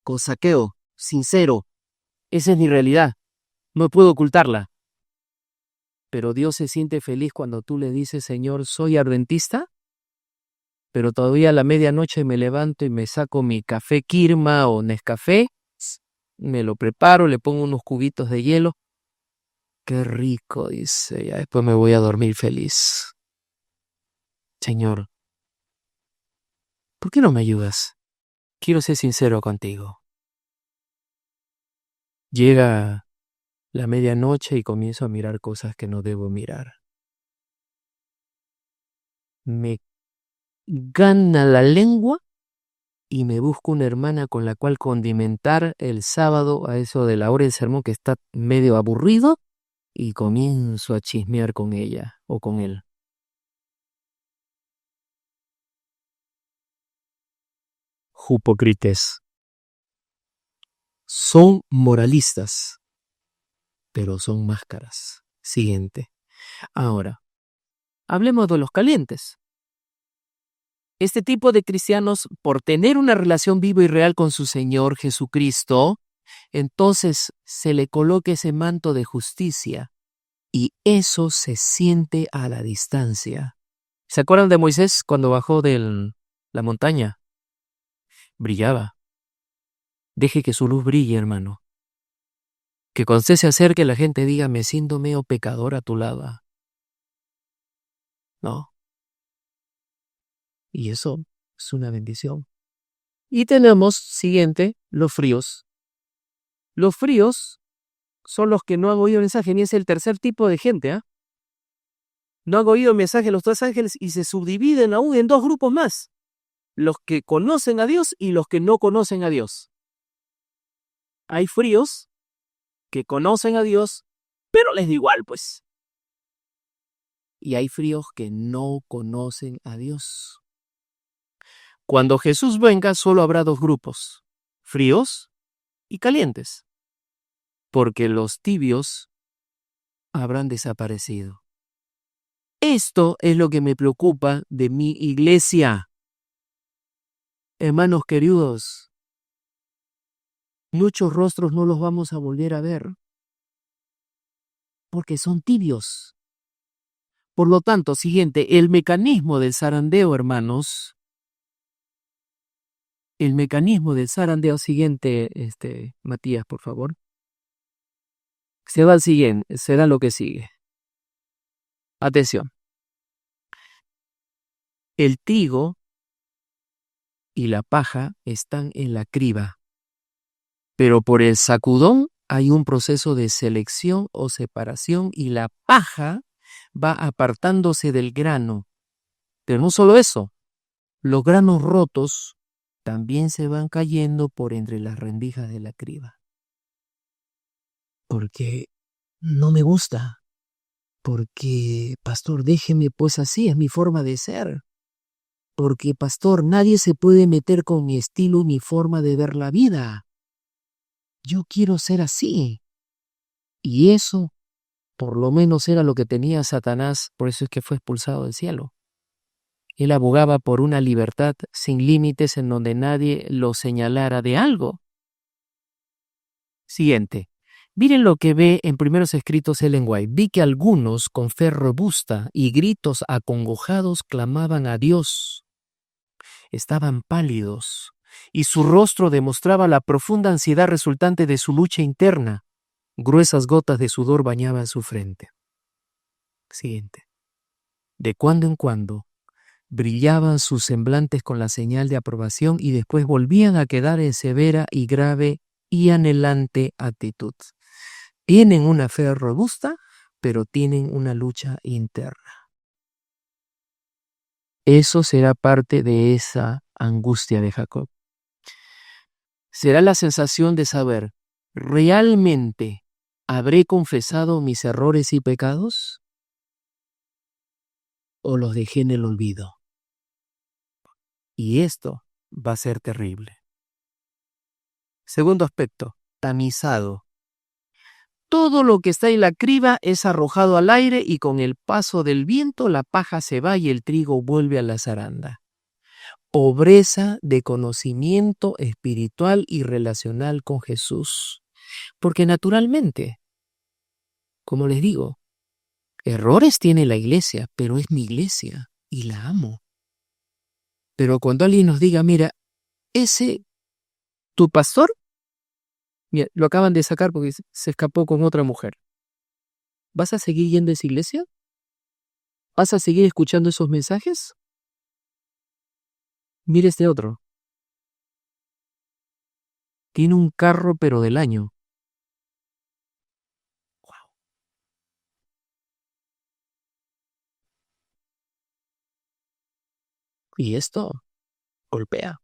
con Zaqueo, sincero. Esa es mi realidad, no puedo ocultarla. Pero Dios se siente feliz cuando tú le dices, Señor, soy adventista, pero todavía a la medianoche me levanto y me saco mi café Kirma o Nescafé, me lo preparo, le pongo unos cubitos de hielo. Qué rico, dice, ya después me voy a dormir feliz. Señor, ¿por qué no me ayudas? Quiero ser sincero contigo. Llega la medianoche y comienzo a mirar cosas que no debo mirar. Me gana la lengua y me busco una hermana con la cual condimentar el sábado a eso de la hora del sermón que está medio aburrido y comienzo a chismear con ella o con él. Hipócritas. Son moralistas, pero son máscaras. Siguiente. Ahora, hablemos de los calientes. Este tipo de cristianos, por tener una relación viva y real con su Señor Jesucristo, entonces se le coloca ese manto de justicia y eso se siente a la distancia. ¿Se acuerdan de Moisés cuando bajó de la montaña? Brillaba. Deje que su luz brille, hermano. Que cuando usted se acerque la gente diga, me siento medio pecador a tu lado. No. Y eso es una bendición. Y tenemos, siguiente, los fríos. Los fríos son los que no han oído el mensaje, ni es el tercer tipo de gente. No han oído el mensaje de los tres ángeles y se subdividen aún en dos grupos más. Los que conocen a Dios y los que no conocen a Dios. Hay fríos que conocen a Dios, pero les da igual, pues. Y hay fríos que no conocen a Dios. Cuando Jesús venga, solo habrá dos grupos. Fríos y calientes, porque los tibios habrán desaparecido. Esto es lo que me preocupa de mi iglesia. Hermanos queridos, muchos rostros no los vamos a volver a ver porque son tibios. Por lo tanto, siguiente, el mecanismo del zarandeo, hermanos. El mecanismo del zarandeo siguiente, Matías, por favor. Será lo que sigue. Atención. El trigo y la paja están en la criba, pero por el sacudón hay un proceso de selección o separación y la paja va apartándose del grano. Pero no solo eso, los granos rotos también se van cayendo por entre las rendijas de la criba. Porque no me gusta. Porque, pastor, déjeme, pues así es mi forma de ser. Porque, pastor, nadie se puede meter con mi estilo, mi forma de ver la vida. Yo quiero ser así. Y eso, por lo menos, era lo que tenía Satanás, por eso es que fue expulsado del cielo. Él abogaba por una libertad sin límites en donde nadie lo señalara de algo. Siguiente. Miren lo que ve en Primeros Escritos Ellen White. Vi que algunos con fe robusta y gritos acongojados clamaban a Dios. Estaban pálidos y su rostro demostraba la profunda ansiedad resultante de su lucha interna. Gruesas gotas de sudor bañaban su frente. Siguiente. De cuando en cuando brillaban sus semblantes con la señal de aprobación y después volvían a quedar en severa y grave y anhelante actitud. Tienen una fe robusta, pero tienen una lucha interna. Eso será parte de esa angustia de Jacob. Será la sensación de saber, ¿realmente habré confesado mis errores y pecados? ¿O los dejé en el olvido? Y esto va a ser terrible. Segundo aspecto, tamizado. Todo lo que está en la criba es arrojado al aire y con el paso del viento la paja se va y el trigo vuelve a la zaranda. Pobreza de conocimiento espiritual y relacional con Jesús. Porque naturalmente, como les digo, errores tiene la iglesia, pero es mi iglesia y la amo. Pero cuando alguien nos diga, mira, tu pastor, mira, lo acaban de sacar porque se escapó con otra mujer. ¿Vas a seguir yendo a esa iglesia? ¿Vas a seguir escuchando esos mensajes? Mire este otro. Tiene un carro pero del año. Wow. Y esto golpea.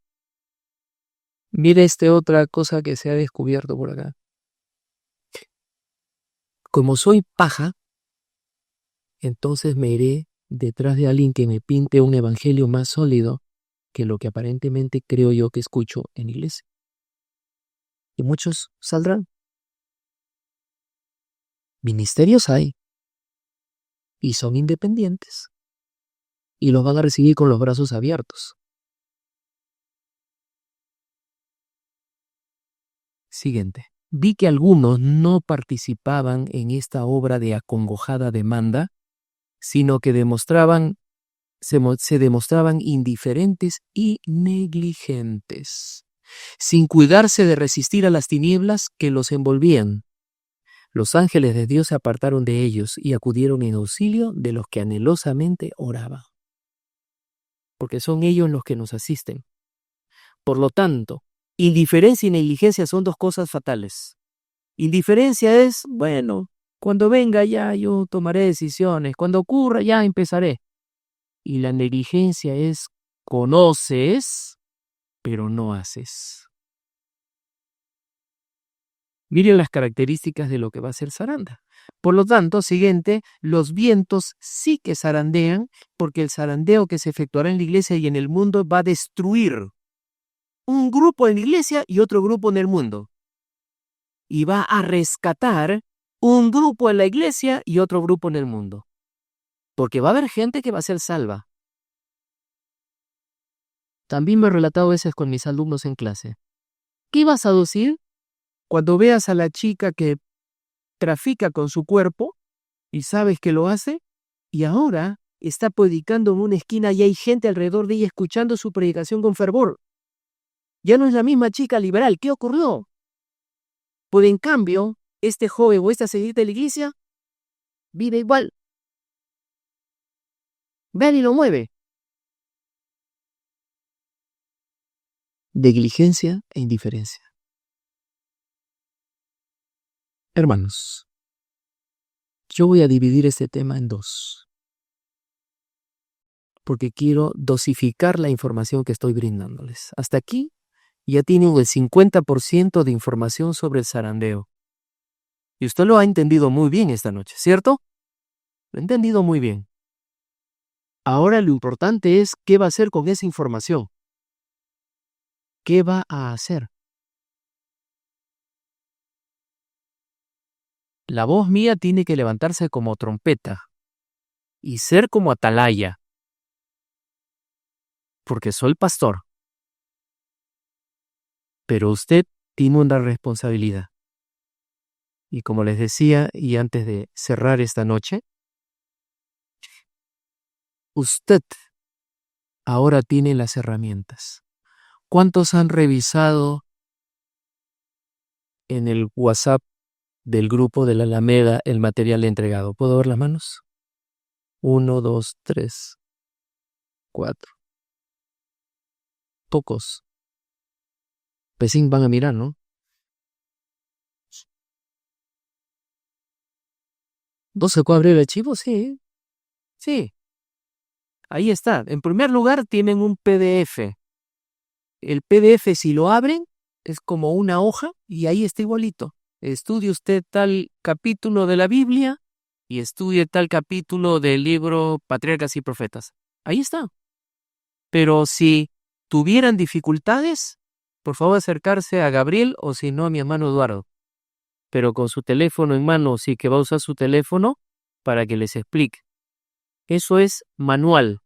Mire esta otra cosa que se ha descubierto por acá. Como soy paja, entonces me iré detrás de alguien que me pinte un evangelio más sólido que lo que aparentemente creo yo que escucho en iglesia. Y muchos saldrán. Ministerios hay. Y son independientes. Y los van a recibir con los brazos abiertos. Siguiente. Vi que algunos no participaban en esta obra de acongojada demanda, sino que se demostraban indiferentes y negligentes, sin cuidarse de resistir a las tinieblas que los envolvían. Los ángeles de Dios se apartaron de ellos y acudieron en auxilio de los que anhelosamente oraban. Porque son ellos los que nos asisten. Por lo tanto, indiferencia y negligencia son dos cosas fatales. Indiferencia es, bueno, cuando venga ya yo tomaré decisiones, cuando ocurra ya empezaré. Y la negligencia es, conoces, pero no haces. Miren las características de lo que va a ser zaranda. Por lo tanto, siguiente, los vientos sí que zarandean, porque el zarandeo que se efectuará en la iglesia y en el mundo va a destruir un grupo en la iglesia y otro grupo en el mundo. y va a rescatar un grupo en la iglesia y otro grupo en el mundo. Porque va a haber gente que va a ser salva. También me he relatado a veces con mis alumnos en clase. ¿Qué vas a decir cuando veas a la chica que trafica con su cuerpo y sabes que lo hace y ahora está predicando en una esquina y hay gente alrededor de ella escuchando su predicación con fervor? Ya no es la misma chica liberal. ¿Qué ocurrió? Pues en cambio, este joven o esta seguidora de la iglesia vive igual. Ven y lo mueve. Negligencia e indiferencia. Hermanos, yo voy a dividir este tema en dos, porque quiero dosificar la información que estoy brindándoles. Hasta aquí ya tienen el 50% de información sobre el zarandeo. Y usted lo ha entendido muy bien esta noche, ¿cierto? Lo ha entendido muy bien. Ahora lo importante es qué va a hacer con esa información. ¿Qué va a hacer? La voz mía tiene que levantarse como trompeta y ser como atalaya, porque soy el pastor. Pero usted tiene una responsabilidad. Y como les decía, y antes de cerrar esta noche, usted ahora tiene las herramientas. ¿Cuántos han revisado en el WhatsApp del grupo de la Alameda el material entregado? ¿Puedo ver las manos? 1, 2, 3, 4. Pocos. Pesín van a mirar, ¿no? ¿No se puede abrir el archivo? Sí. Sí. Ahí está. En primer lugar, tienen un PDF. El PDF, si lo abren, es como una hoja y ahí está igualito. Estudie usted tal capítulo de la Biblia y estudie tal capítulo del libro Patriarcas y Profetas. Ahí está. Pero si tuvieran dificultades, por favor acercarse a Gabriel o si no a mi hermano Eduardo. Pero con su teléfono en mano, sí que va a usar su teléfono para que les explique. Eso es manual.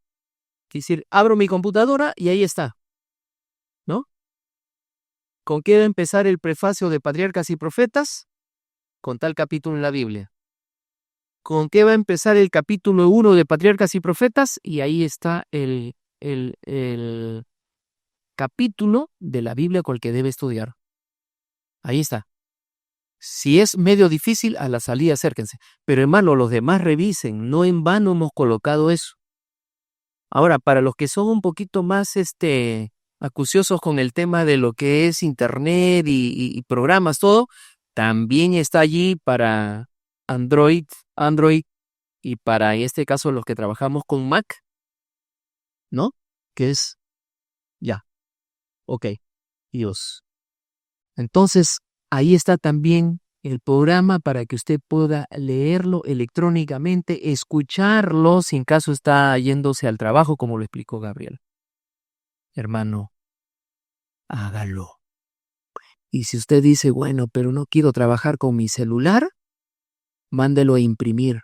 Es decir, abro mi computadora y ahí está. ¿No? ¿Con qué va a empezar el prefacio de Patriarcas y Profetas? Con tal capítulo en la Biblia. ¿Con qué va a empezar el capítulo 1 de Patriarcas y Profetas? Y ahí está el capítulo de la Biblia con el que debe estudiar. Ahí está. Si es medio difícil, a la salida acérquense. Pero hermano, los demás revisen. No en vano hemos colocado eso. Ahora, para los que son un poquito más acuciosos con el tema de lo que es internet y programas, todo, también está allí para Android y para, en este caso, los que trabajamos con Mac, ¿no? Que es, ya, ok, Dios. Entonces, ahí está también el programa para que usted pueda leerlo electrónicamente, escucharlo, si en caso está yéndose al trabajo, como lo explicó Gabriel. Hermano, hágalo. Y si usted dice, bueno, pero no quiero trabajar con mi celular, mándelo a imprimir.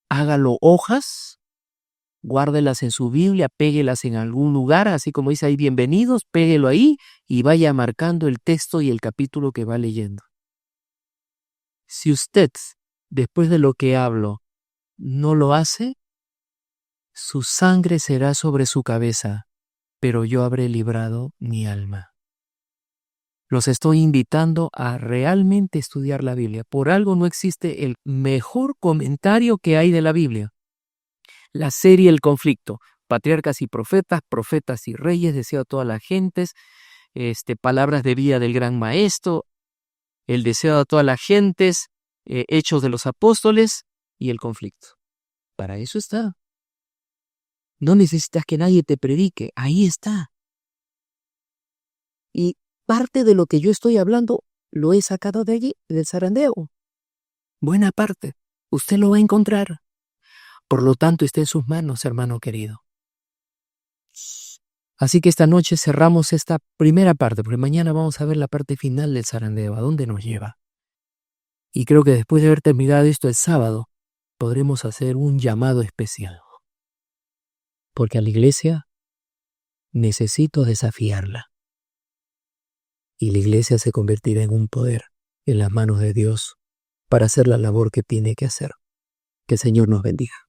Hágalo hojas, guárdelas en su Biblia, péguelas en algún lugar, así como dice ahí, bienvenidos, péguelo ahí y vaya marcando el texto y el capítulo que va leyendo. Si usted, después de lo que hablo, no lo hace, su sangre será sobre su cabeza, pero yo habré librado mi alma. Los estoy invitando a realmente estudiar la Biblia. Por algo no existe el mejor comentario que hay de la Biblia. La serie El Conflicto, Patriarcas y Profetas, Profetas y Reyes, Deseo a todas las gentes, Palabras de vida del Gran Maestro, El Deseo a todas las gentes, Hechos de los Apóstoles y El Conflicto. Para eso está. No necesitas que nadie te predique, ahí está. Y parte de lo que yo estoy hablando lo he sacado de allí, del zarandeo. Buena parte. Usted lo va a encontrar. Por lo tanto, está en sus manos, hermano querido. Así que esta noche cerramos esta primera parte, porque mañana vamos a ver la parte final del zarandeo, a dónde nos lleva. Y creo que después de haber terminado esto el sábado, podremos hacer un llamado especial. Porque a la iglesia necesito desafiarla. Y la iglesia se convertirá en un poder en las manos de Dios para hacer la labor que tiene que hacer. Que el Señor nos bendiga.